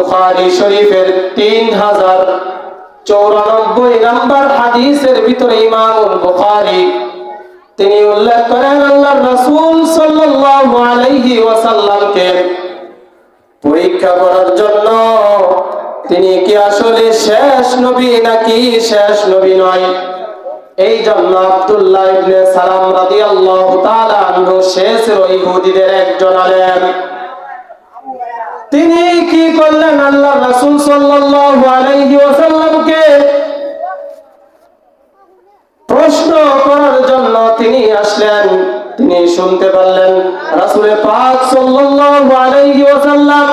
বুখারী শরীফের 3094 নম্বর হাদিসের ভিতরে ইমামুল বুখারী তিনি উল্লেখ করেন আল্লাহর রাসূল সাল্লাল্লাহু আলাইহি ওয়াসাল্লামকে পরীক্ষা করার জন্য তিনি কি আসলে শেষ নবী নাকি শেষ নবী নয়। এই জন্য আব্দুল্লাহ ইবনে সালাম রাদিয়াল্লাহু তাআলা আনহু শেষ ইহুদীদের একজন আলেম। তিনি কি করলেন, আল্লাহর রাসূল সাল্লাল্লাহু আলাইহি ওয়াসাল্লামকে প্রশ্ন করার জন্য তিনি আসলেন। তিনি শুনতে পারলেন রাসূল পাক সাল্লাল্লাহু আলাইহি ওয়াসাল্লাম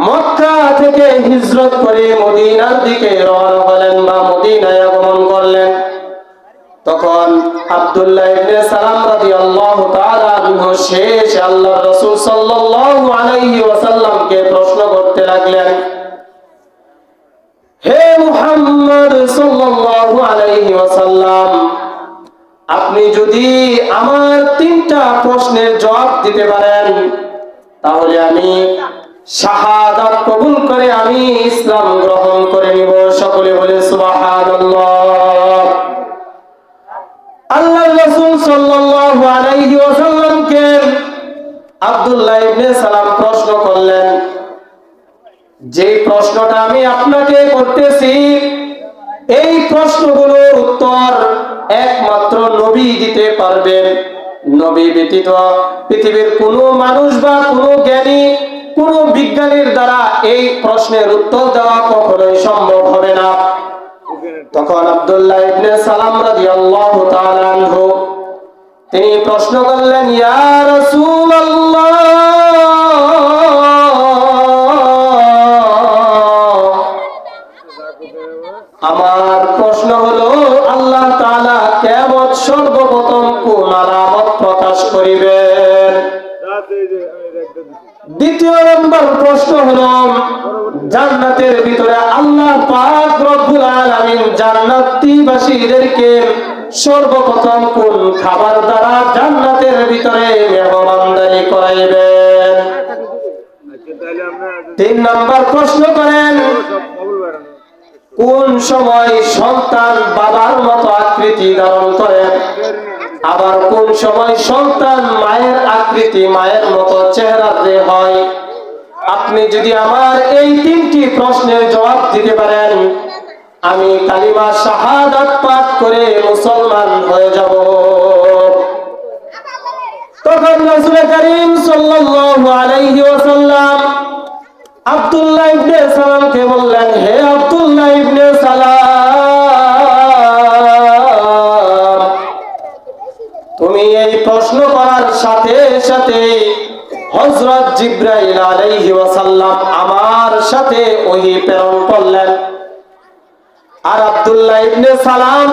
মক্কা থেকে হিজরত করে মদিনার দিকে রওনা হলেন বা মদিনায় আগমন করলেন। তখন আব্দুল্লাহ ইবনে সালাম রাদিয়াল্লাহু তাআলা আনহু শেষ আল্লাহর রাসূল সাল্লাল্লাহু আলাইহি ওয়াসাল্লামকে প্রশ্ন করতে লাগলেন, হে মুহাম্মদ সাল্লাল্লাহু আলাইহি ওয়াসাল্লাম, আপনি যদি আমার 3টা প্রশ্নের জবাব দিতে পারেন তাহলে আমি শাহাদাত কবুল করে আমি ইসলাম গ্রহণ করে নিব। সকলে বলে সুবহানাল্লাহ। আল্লাহর রাসূল সাল্লাল্লাহু আলাইহি ওয়াসাল্লামকে আব্দুল্লাহ ইবনে সালাম প্রশ্ন করলেন, যে প্রশ্নটা আমি আপনাকে করতেছি এই প্রশ্নগুলোর উত্তর একমাত্র নবী দিতে পারবেন। নবী ব্যতীত পৃথিবীর কোনো মানুষ বা কোনো জ্ঞানী, কোনো বিজ্ঞানীর দ্বারা এই প্রশ্নের উত্তর দেওয়া কখনোই সম্ভব হবে না। তখন আব্দুল্লাহ ইবনে সালাম রাদিয়াল্লাহু তাআলা আনহু তিনি প্রশ্ন করলেন, ইয়া রাসূলুল্লাহ, আমার প্রশ্ন হলো আল্লাহ তাআলা কিয়ামত সর্বপ্রথম কোন আলামত প্রকাশ করিবেন? দ্বিতীয় নম্বর প্রশ্ন হলো জান্নাতের ভিতরে আল্লাহ পাক রব্বুল আলামিন জান্নাতীবাসীদেরকে সর্বপ্রথম কোন খাবার দ্বারা জান্নাতের ভিতরে মেহমানদারি করাইবেন? 3 নম্বর প্রশ্ন করেন, কোন সময় সন্তান বাবার মতো আকৃতি ধারণ করে, আবার কোন সময় সন্তান মায়ের আকৃতি, মায়ের মতো চেহারাতে হয়? আপনি যদি আমার এই 3টি প্রশ্নের জবাব দিতে পারেন আমি কালিমা শাহাদাত পাঠ করে মুসলমান হয়ে যাব। তখন রাসূল করিম সাল্লাল্লাহু আলাইহি ওয়াসাল্লাম আব্দুল্লাহ ইবনে সালামকে বললেন, হে আব্দুল্লাহ ইবনে সালাম, তুমি এই প্রশ্ন করার সাথে সাথে হযরত জিবরাইল আলাইহি ওয়াসাল্লাম আমার সাথে ওহী প্রেরণ করলেন। আর আব্দুল্লাহ ইবনে সালাম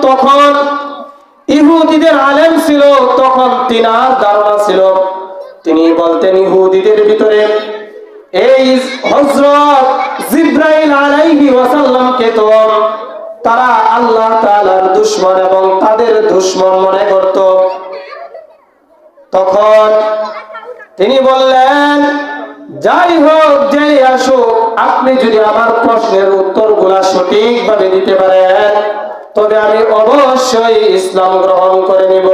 তখন ইহুদিদের আলেম ছিল। তখন তিনার ধারণা ছিল, তিনি বলতেন ইহুদিদের ভিতরে এই হযরত জিবরাইল আলাইহি ওয়াসাল্লামকে তো তারা আল্লাহ তাআলার দুশমন এবং তাদের দুশমন মনে করত। তখন তিনি বললেন, যাই হোক যেই আসুক, আপনি যদি আমার প্রশ্নের উত্তরগুলা সঠিকভাবে দিতে পারেন তবে আমি অবশ্যই ইসলাম গ্রহণ করে নিব।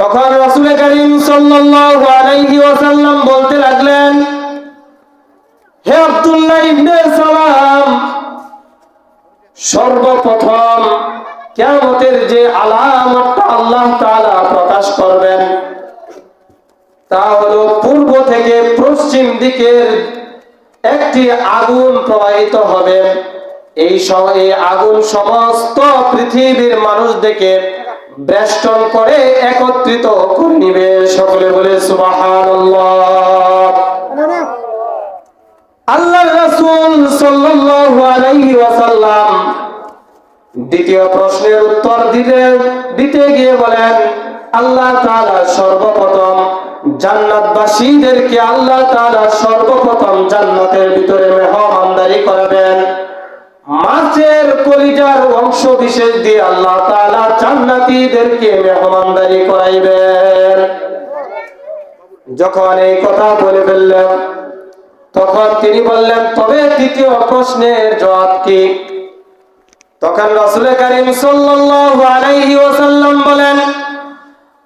তখন রাসূল করিম সাল্লাল্লাহু আলাইহি ওয়াসাল্লাম বলতে লাগলেন, হে আব্দুল্লাহ ইবনে সালাম, সর্বপ্রথম কিয়ামতের যে আলামতটা আল্লাহ তাআলা প্রকাশ করবেন তা হলো পূর্ব থেকে পশ্চিম দিকের একটি আগুন প্রবাহিত হবে। এই আগুন সমস্ত পৃথিবীর মানুষদেরকে বেষ্টন করে একত্রিত করে নিবে। সকলে বলে সুবহানাল্লাহ। আল্লাহর রাসূল সাল্লাল্লাহু আলাইহি ওয়াসাল্লাম দ্বিতীয় প্রশ্নের উত্তর দিতে গিয়ে বলেন, আল্লাহ তাআলা সর্বপ্রথম জান্নাতবাসীদেরকে আল্লাহ তাআলা সর্বপ্রথম জান্নাতের ভিতরে মেহমানদারি করাবেন। মাছের কলিজার অংশ বিশেষ দিয়ে আল্লাহ তাআলা জান্নাতীদেরকে মেহমানদারি করাইবেন। যখন এই কথা বলে ফেললেন তখন তিনি বললেন, তবে তৃতীয় প্রশ্নের জবাব কি? তখন রাসূল করিম সাল্লাল্লাহু আলাইহি ওয়াসাল্লাম বলেন,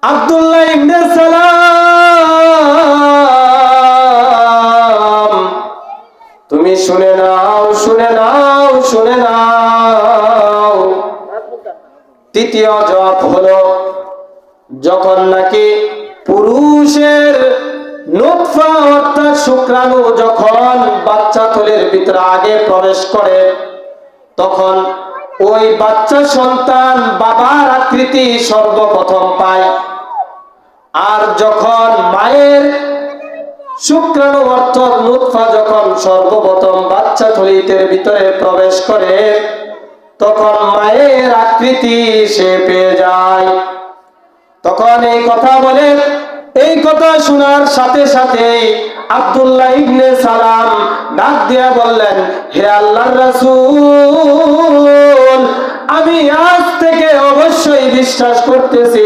আব্দুল্লাহ ইবনে সালাম, তুমি শুনে নাও, শুনে নাও, শুনে নাও। তৃতীয় জবাব হলো, যখন নাকি পুরুষের নুতফা অর্থাৎ শুক্রাণু যখন বাচ্চা থলির ভিতরে আগে প্রবেশ করে, তখন ওই বাচ্চা সন্তান বাবার আকৃতি সর্বপ্রথম পায়। আর যখন মায়ের শুক্রাণু অর্থাৎ নুতফা যখন সর্বপ্রথম বাচ্চা থলির ভিতরে প্রবেশ করে, তখন মায়ের আকৃতি সে পেয়ে যায়। তখন এই কথা বলে, এই কথা শোনার সাথে সাথে আব্দুল্লাহ ইবনে সালাম ডাক দিয়া বললেন, হে আল্লাহর রাসূল, আমি আজ থেকে অবশ্যই বিশ্বাস করতেছি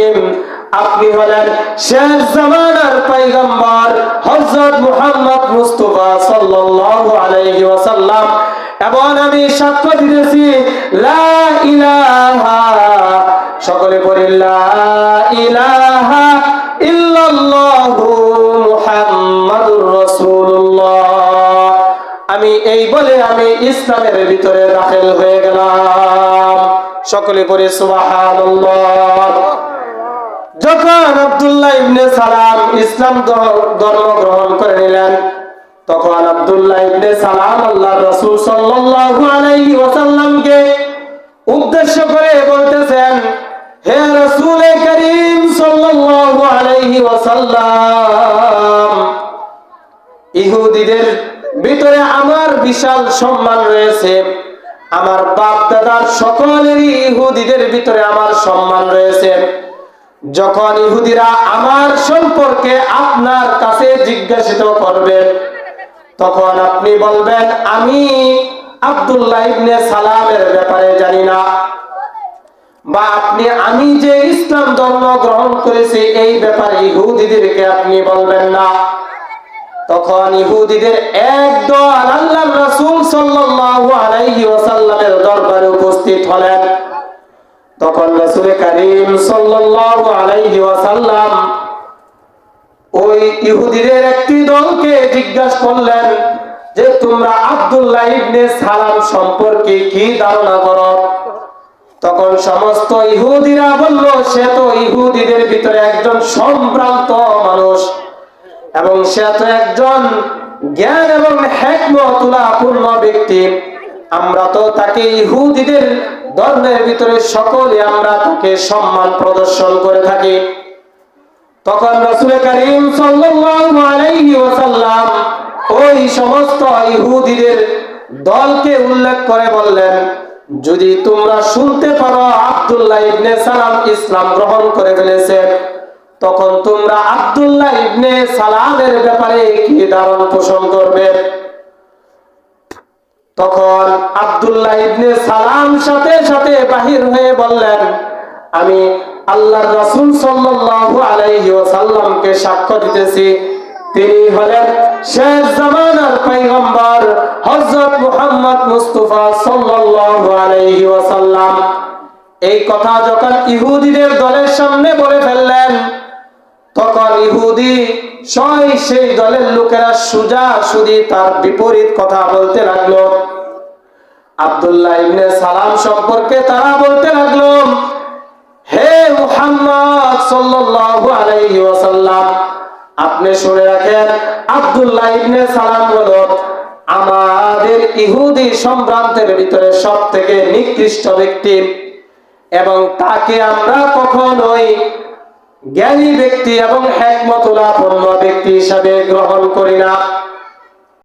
আপনি হলেন শেষ জামানার পয়গম্বর হযরত মুহাম্মদ মুস্তাফা সাল্লাল্লাহু আলাইহি ওয়াসাল্লাম, এবং আমি সাক্ষ্য দিতেছি লা ইলাহা, সকলে পড়ি লা ইলাহা ইল্লাল্লাহু মুহাম্মাদুর রাসূলুল্লাহ। আমি এই বলে আমি ইসলামের ভিতরে দাখিল হয়ে গেলাম। সকলে পড়ি সুবহানাল্লাহ। যখন আব্দুল্লাহ ইবনে সালাম ইসলাম ধর্ম গ্রহণ করে নিলেন, তখন আব্দুল্লাহ ইবনে সালাম আল্লাহর রাসূল সাল্লাল্লাহু আলাইহি ওয়াসাল্লামকে উদ্দেশ্য করে বলতেছেন, হে রাসূল করিম সাল্লাল্লাহু আলাইহি ওয়াসাল্লাম, ইহুদিদের ভিতরে আমার বিশাল সম্মান রয়েছে, আমার বাপ দাদার সকলেরই ইহুদিদের ভিতরে আমার সম্মান রয়েছে। যখন ইহুদিরা আমার সম্পর্কে আপনার কাছে জিজ্ঞাসিত করবে, তখন আপনি বলবেন আমি আব্দুল্লাহ ইবনে সালামের ব্যাপারে জানি না, বা আমি যে ইসলাম ধর্ম গ্রহণ করেছি এই ব্যাপারে ইহুদিদেরকে আপনি বলবেন না। তখন ইহুদিদের একদল আল্লাহর রাসূল সাল্লাল্লাহু আলাইহি ওয়াসাল্লামের দরবারে উপস্থিত হলেন। তখন রাসূল করিম সাল্লাল্লাহু আলাইহি ওয়াসাল্লাম ওই ইহুদিদের একটি দলকে জিজ্ঞাসা করলেন যে, তোমরা আব্দুল্লাহ ইবনে সালাম সম্পর্কে কি ধারণা করো? তখন সমস্ত ইহুদিরা বলল, সে তো ইহুদিদের ভিতরে একজন সম্ভ্রান্ত মানুষ, এবং সে তো একজন জ্ঞান এবং হিকমতুল্লাহপূর্ণ ব্যক্তি। আমরা তো তাকে ইহুদিদের ধর্মের ভিতরে সকলে আমরা তাকে সম্মান প্রদর্শন করে থাকি। তখন রাসূল করিম সাল্লাল্লাহু আলাইহি ওয়াসাল্লাম ওই সমস্ত ইহুদিদের দলকে উল্লেখ করে বললেন, যদি তোমরা শুনতে পারো আব্দুল্লাহ ইবনে সালাম ইসলাম গ্রহণ করে ফেলেছে, তখন তোমরা আব্দুল্লাহ ইবনে সালামের ব্যাপারে কি ধারণা পোষণ করবে? তখন আব্দুল্লাহ ইবনে সালাম সাথে সাথে বাহির হয়ে বললেন, আমি আল্লাহর রাসূল সাল্লাল্লাহু আলাইহি ওয়াসাল্লামকে সাক্ষ্য দিতেছি, তিনি হলেন শেষ জামানার পয়গম্বর হযরত মুহাম্মদ মুস্তাফা সাল্লাল্লাহু আলাইহি ওয়াসাল্লাম। এই কথা যখন ইহুদিদের দলের সামনে বলে ফেললেন, তখন ইহুদি সেই দলের লোকেরা সোজাসুজি তার বিপরীত কথা বলতে লাগলো। আব্দুল্লাহ ইবনে সালাম সম্পর্কে তারা বলতে লাগলো, হে মুহাম্মদ সাল্লাল্লাহু আলাইহি ওয়াসাল্লাম, আপনি শুনে রাখেন, আব্দুল্লাহ ইবনে সালাম হলো আমাদের ইহুদি সম্ভ্রান্তের ভিতরে সবথেকে নিকৃষ্ট ব্যক্তি, এবং তাকে আমরা কখনোই জ্ঞানী ব্যক্তি এবং হিকমতুল্লাহপূর্ণ ব্যক্তি হিসাবে গ্রহণ করি না।